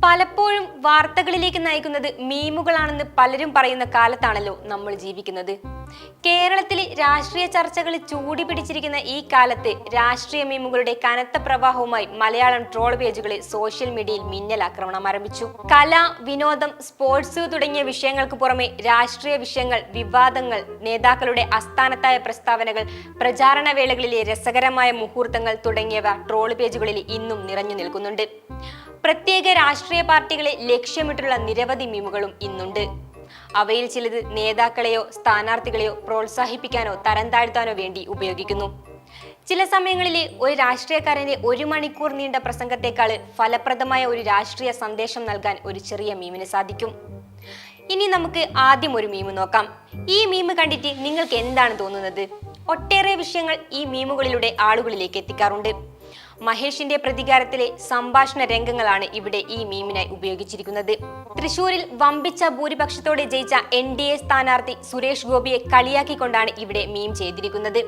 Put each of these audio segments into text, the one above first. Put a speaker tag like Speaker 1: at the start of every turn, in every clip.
Speaker 1: പലപ്പോഴും വാർത്തകളിലേക്ക് നയിക്കുന്നത് മീമുകളാണെന്ന് പലരും പറയുന്ന കാലത്താണല്ലോ നമ്മൾ ജീവിക്കുന്നത്. കേരളത്തിലെ രാഷ്ട്രീയ ചർച്ചകൾ ചൂടി പിടിച്ചിരിക്കുന്ന ഈ കാലത്ത് രാഷ്ട്രീയ മീമുകളുടെ കനത്ത പ്രവാഹവുമായി മലയാളം ട്രോൾ പേജുകളിൽ സോഷ്യൽ മീഡിയയിൽ മിന്നൽ ആക്രമണം ആരംഭിച്ചു. കല, വിനോദം, സ്പോർട്സ് തുടങ്ങിയ വിഷയങ്ങൾക്ക് പുറമെ രാഷ്ട്രീയ വിഷയങ്ങൾ, വിവാദങ്ങൾ, നേതാക്കളുടെ അസ്ഥാനത്തായ പ്രസ്താവനകൾ, പ്രചാരണ വേളകളിലെ രസകരമായ മുഹൂർത്തങ്ങൾ തുടങ്ങിയവ ട്രോൾ പേജുകളിൽ ഇന്നും നിറഞ്ഞു നിൽക്കുന്നുണ്ട്. പ്രത്യേക രാഷ്ട്രീയ പാർട്ടികളെ ലക്ഷ്യമിട്ടുള്ള നിരവധി മീമുകളും ഇന്നുണ്ട്. അവയിൽ ചിലത് നേതാക്കളെയോ സ്ഥാനാർത്ഥികളെയോ പ്രോത്സാഹിപ്പിക്കാനോ തരം താഴ്ത്താനോ വേണ്ടി ഉപയോഗിക്കുന്നു. ചില സമയങ്ങളിൽ ഒരു രാഷ്ട്രീയക്കാരന്റെ 1 മണിക്കൂർ നീണ്ട പ്രസംഗത്തെക്കാൾ ഫലപ്രദമായ ഒരു രാഷ്ട്രീയ സന്ദേശം നൽകാൻ ഒരു ചെറിയ മീമിന് സാധിക്കും. ഇനി നമുക്ക് ആദ്യം ഒരു മീമ് നോക്കാം. ഈ മീമ് കണ്ടിട്ട് നിങ്ങൾക്ക് എന്താണ് തോന്നുന്നത്? ഒട്ടേറെ വിഷയങ്ങൾ ഈ മീമുകളിലൂടെ ആളുകളിലേക്ക് എത്തിക്കാറുണ്ട്. മഹേഷിന്റെ പ്രതികാരത്തിലെ സംഭാഷണ രംഗങ്ങളാണ് ഇവിടെ ഈ മീമിനായി ഉപയോഗിച്ചിരിക്കുന്നത്. തൃശൂരിൽ വമ്പിച്ച ഭൂരിപക്ഷത്തോടെ ജയിച്ച NDA സ്ഥാനാർത്ഥി സുരേഷ് ഗോപിയെ കളിയാക്കിക്കൊണ്ടാണ് ഇവിടെ മീം ചെയ്തിരിക്കുന്നത്.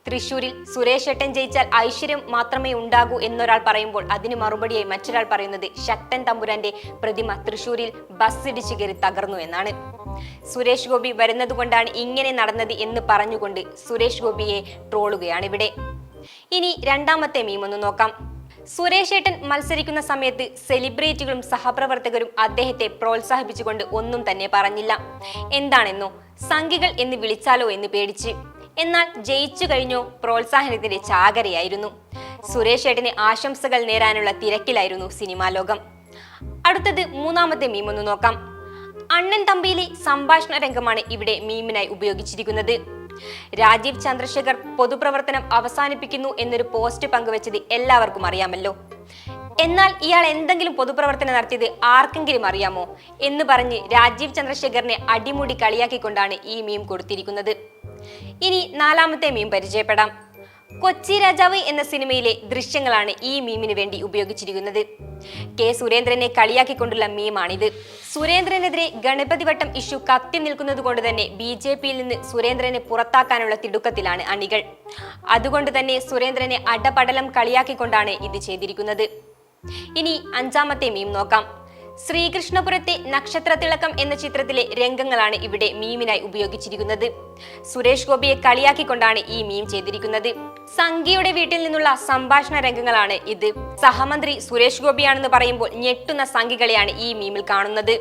Speaker 1: തൃശൂരിൽ സുരേഷ് ഏട്ടൻ ജയിച്ചാൽ ഐശ്വര്യം മാത്രമേ ഉണ്ടാകൂ എന്നൊരാൾ പറയുമ്പോൾ അതിന് മറുപടിയായി മറ്റൊരാൾ പറയുന്നത് ശക്തൻ തമ്പുരാന്റെ പ്രതിമ തൃശൂരിൽ ബസ് ഇടിച്ചു കയറി തകർന്നു എന്നാണ്. സുരേഷ് ഗോപി വരുന്നത് കൊണ്ടാണ് ഇങ്ങനെ നടന്നത് എന്ന് പറഞ്ഞുകൊണ്ട് സുരേഷ് ഗോപിയെ ട്രോളുകയാണ് ഇവിടെ. ഇനി രണ്ടാമത്തെ മീം ഒന്ന് നോക്കാം. സുരേഷ് ഏട്ടൻ മത്സരിക്കുന്ന സമയത്ത് സെലിബ്രിറ്റികളും സഹപ്രവർത്തകരും അദ്ദേഹത്തെ പ്രോത്സാഹിപ്പിച്ചുകൊണ്ട് ഒന്നും തന്നെ പറഞ്ഞില്ല. എന്താണെന്നോ, സംഘികൾ എന്ന് വിളിച്ചാലോ എന്ന് പേടിച്ച്. എന്നാൽ ജയിച്ചു കഴിഞ്ഞോ പ്രോത്സാഹനത്തിന്റെ ചാകരയായിരുന്നു. സുരേഷ് ഏട്ടന് ആശംസകൾ നേരാനുള്ള തിരക്കിലായിരുന്നു സിനിമാ ലോകം. അടുത്തത് മൂന്നാമത്തെ മീം ഒന്ന് നോക്കാം. അണ്ണൻ തമ്പിയിലെ സംഭാഷണ രംഗമാണ് ഇവിടെ മീമിനായി ഉപയോഗിച്ചിരിക്കുന്നത്. രാജീവ് ചന്ദ്രശേഖർ പൊതുപ്രവർത്തനം അവസാനിപ്പിക്കുന്നു എന്നൊരു പോസ്റ്റ് പങ്കുവച്ചത് എല്ലാവർക്കും അറിയാമല്ലോ. എന്നാൽ ഇയാൾ എന്തെങ്കിലും പൊതുപ്രവർത്തനം നടത്തിയത് ആർക്കെങ്കിലും അറിയാമോ എന്ന് പറഞ്ഞ് രാജീവ് ചന്ദ്രശേഖറിനെ അടിമുടി കളിയാക്കിക്കൊണ്ടാണ് ഈ മീം കൊടുത്തിരിക്കുന്നത്. ഇനി നാലാമത്തെ മീം പരിചയപ്പെടാം. കൊച്ചി രാജാവ് എന്ന സിനിമയിലെ ദൃശ്യങ്ങളാണ് ഈ മീമിന് വേണ്ടി ഉപയോഗിച്ചിരിക്കുന്നത്. കെ സുരേന്ദ്രനെ കളിയാക്കിക്കൊണ്ടുള്ള മീമാണിത്. സുരേന്ദ്രനെതിരെ ഗണപതി വട്ടം ഇഷ്യൂ കത്തി നിൽക്കുന്നത് കൊണ്ട് തന്നെ BJPയിൽ നിന്ന് സുരേന്ദ്രനെ പുറത്താക്കാനുള്ള തിടുക്കത്തിലാണ് അണികൾ. അതുകൊണ്ട് തന്നെ സുരേന്ദ്രനെ അടപടലം കളിയാക്കിക്കൊണ്ടാണ് ഇത് ചെയ്തിരിക്കുന്നത്. ഇനി അഞ്ചാമത്തെ മീം നോക്കാം. ശ്രീകൃഷ്ണപുരത്തെ നക്ഷത്രത്തിളക്കം എന്ന ചിത്രത്തിലെ രംഗങ്ങളാണ് ഇവിടെ മീമിനായി ഉപയോഗിച്ചിരിക്കുന്നത്. സുരേഷ് ഗോപിയെ കളിയാക്കിക്കൊണ്ടാണ് ഈ മീം ചെയ്തിരിക്കുന്നത്. സംഘിയുടെ വീട്ടിൽ നിന്നുള്ള സംഭാഷണ രംഗങ്ങളാണ് ഇത്. സഹമന്ത്രി സുരേഷ് ഗോപിയാണെന്ന് പറയുമ്പോൾ ഞെട്ടുന്ന സംഘികളെയാണ് ഈ മീമിൽ കാണുന്നത്.